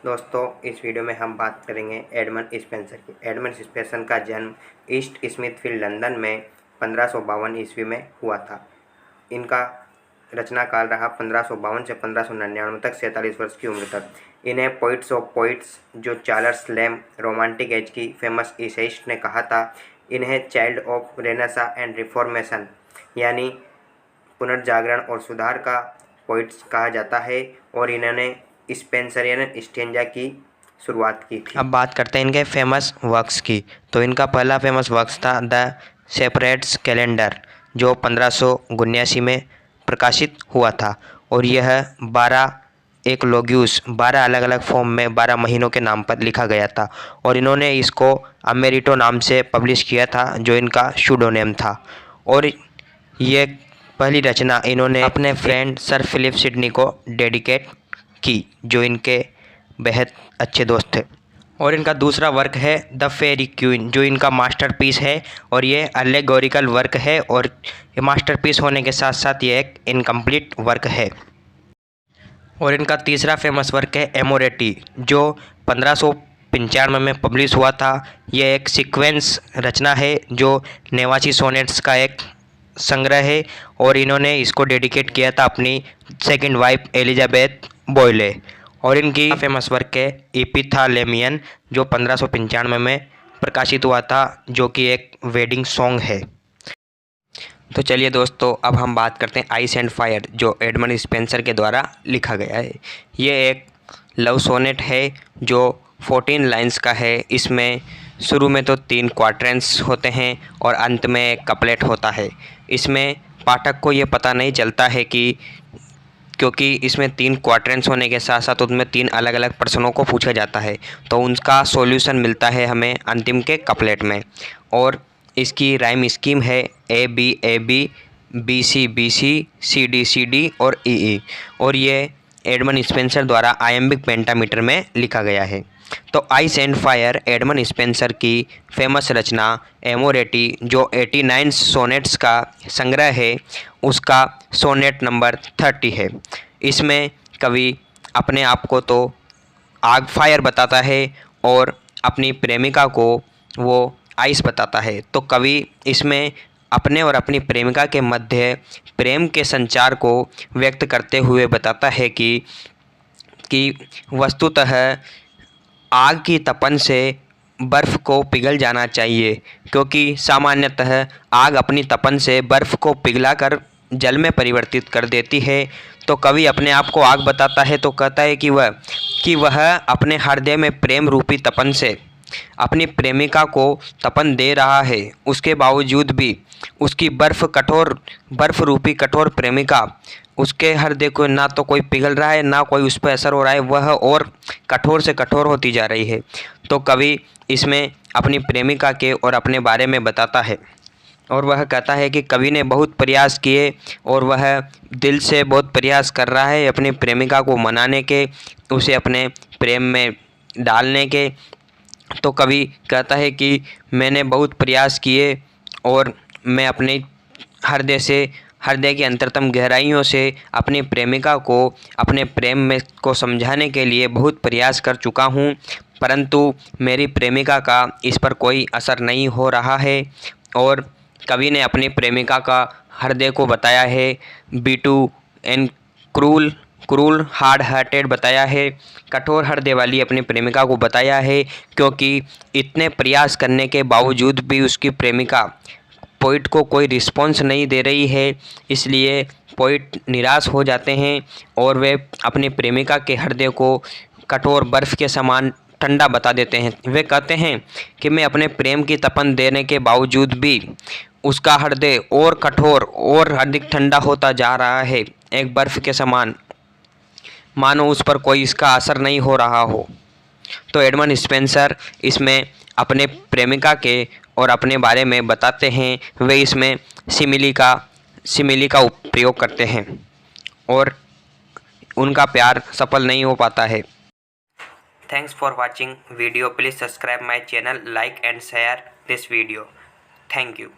दोस्तों, इस वीडियो में हम बात करेंगे एडमंड स्पेंसर की। एडमंड स्पेंसर का जन्म ईस्ट स्मिथफील्ड लंदन में 1552 ईस्वी में हुआ था। इनका रचना काल रहा 1552 से 1599 तक, 47 वर्ष की उम्र तक। इन्हें पोइट्स ऑफ पोइट्स जो चार्ल्स लैम रोमांटिक एज की फेमस इसेइस्ट ने कहा था। इन्हें child of renaissance and reformation यानी पुनर्जागरण और सुधार का पोइट्स कहा जाता है, और इन्होंने स्पेंसरियन स्टेंजा की शुरुआत की थी। अब बात करते हैं इनके फेमस वर्क्स की। तो इनका पहला फेमस वर्क्स था द सेपरेट्स कैलेंडर, जो 1579 में प्रकाशित हुआ था, और यह 12 एकलोग्यूस 12 अलग अलग फॉर्म में 12 महीनों के नाम पर लिखा गया था, और इन्होंने इसको अमेरिटो नाम से पब्लिश किया था, जो इनका शूडोनेम था। और ये पहली रचना इन्होंने अपने फ्रेंड सर फिलिप सिडनी को डेडिकेट की, जो इनके बेहद अच्छे दोस्त थे। और इनका दूसरा वर्क है द फेरी क्वीन, जो इनका मास्टरपीस है, और ये अलेगोरिकल वर्क है, और ये मास्टरपीस होने के साथ साथ ये एक इनकम्प्लीट वर्क है। और इनका तीसरा फेमस वर्क है एमोरेटी, जो 1595 में पब्लिश हुआ था। यह एक सीक्वेंस रचना है, जो 89 सोनेट्स का एक संग्रह है, और इन्होंने इसको डेडिकेट किया था अपनी सेकंड वाइफ एलिजाबेथ बॉयले। और इनकी फेमस वर्क है एपिथालेमियन, जो 1595 में प्रकाशित हुआ था, जो कि एक वेडिंग सॉन्ग है। तो चलिए दोस्तों, अब हम बात करते हैं आइस एंड फायर, जो एडमंड स्पेंसर के द्वारा लिखा गया है। ये एक लव सोनेट है, जो 14 लाइन्स का है। इसमें शुरू में तो 3 क्वाड्रेंट्स होते हैं, और अंत में एक कपलेट होता है। इसमें पाठक को ये पता नहीं चलता है कि क्योंकि इसमें 3 क्वाड्रेंट्स होने के साथ साथ उसमें 3 अलग अलग प्रश्नों को पूछा जाता है, तो उनका सॉल्यूशन मिलता है हमें अंतिम के कपलेट में। और इसकी राइम स्कीम है A B B C B C D C D और ई ई, और ये एडमंड स्पेंसर द्वारा आयम्बिक पेंटामीटर में लिखा गया है। तो ice and fire Edmund Spenser की फेमस रचना एमोरेटी, जो 89 सोनेट्स का संग्रह है, उसका सोनेट नंबर 30 है। इसमें कवि अपने आप को तो आग फायर बताता है, और अपनी प्रेमिका को वो आइस बताता है। तो कवि इसमें अपने और अपनी प्रेमिका के मध्य प्रेम के संचार को व्यक्त करते हुए बताता है कि वस्तुतः आग की तपन से बर्फ़ को पिघल जाना चाहिए, क्योंकि सामान्यतः आग अपनी तपन से बर्फ़ को पिघलाकर जल में परिवर्तित कर देती है। तो कवि अपने आप को आग बताता है, तो कहता है कि वह अपने हृदय में प्रेम रूपी तपन से अपनी प्रेमिका को तपन दे रहा है। उसके बावजूद भी उसकी बर्फ़ रूपी कठोर प्रेमिका उसके हृदय को ना तो कोई पिघल रहा है, ना कोई उस पर असर हो रहा है, वह और कठोर से कठोर होती जा रही है। तो कवि इसमें अपनी प्रेमिका के और अपने बारे में बताता है, और वह कहता है कि कवि ने बहुत प्रयास किए, और वह दिल से बहुत प्रयास कर रहा है अपनी प्रेमिका को मनाने के, उसे अपने प्रेम में डालने के। तो कवि कहता है कि मैंने बहुत प्रयास किए, और मैं अपने हृदय की अंतरतम गहराइयों से अपनी प्रेमिका को अपने प्रेम में को समझाने के लिए बहुत प्रयास कर चुका हूँ, परंतु मेरी प्रेमिका का इस पर कोई असर नहीं हो रहा है। और कवि ने अपनी प्रेमिका का हृदय को बताया है Bittu and cruel hard hearted बताया है, कठोर हृदय वाली अपनी प्रेमिका को बताया है, क्योंकि इतने प्रयास करने के बावजूद भी उसकी प्रेमिका पोइट को कोई रिस्पॉन्स नहीं दे रही है। इसलिए पोइट निराश हो जाते हैं, और वे अपनी प्रेमिका के हृदय को कठोर बर्फ़ के समान ठंडा बता देते हैं। वे कहते हैं कि मैं अपने प्रेम की तपन देने के बावजूद भी उसका हृदय और कठोर और अधिक ठंडा होता जा रहा है, एक बर्फ़ के समान, मानो उस पर कोई इसका असर नहीं हो रहा हो। तो एडमंड स्पेंसर इसमें अपने प्रेमिका के और अपने बारे में बताते हैं। वे इसमें सिमिली का प्रयोग करते हैं, और उनका प्यार सफल नहीं हो पाता है। Thanks for watching video. Please subscribe my channel, like and share this video. Thank you.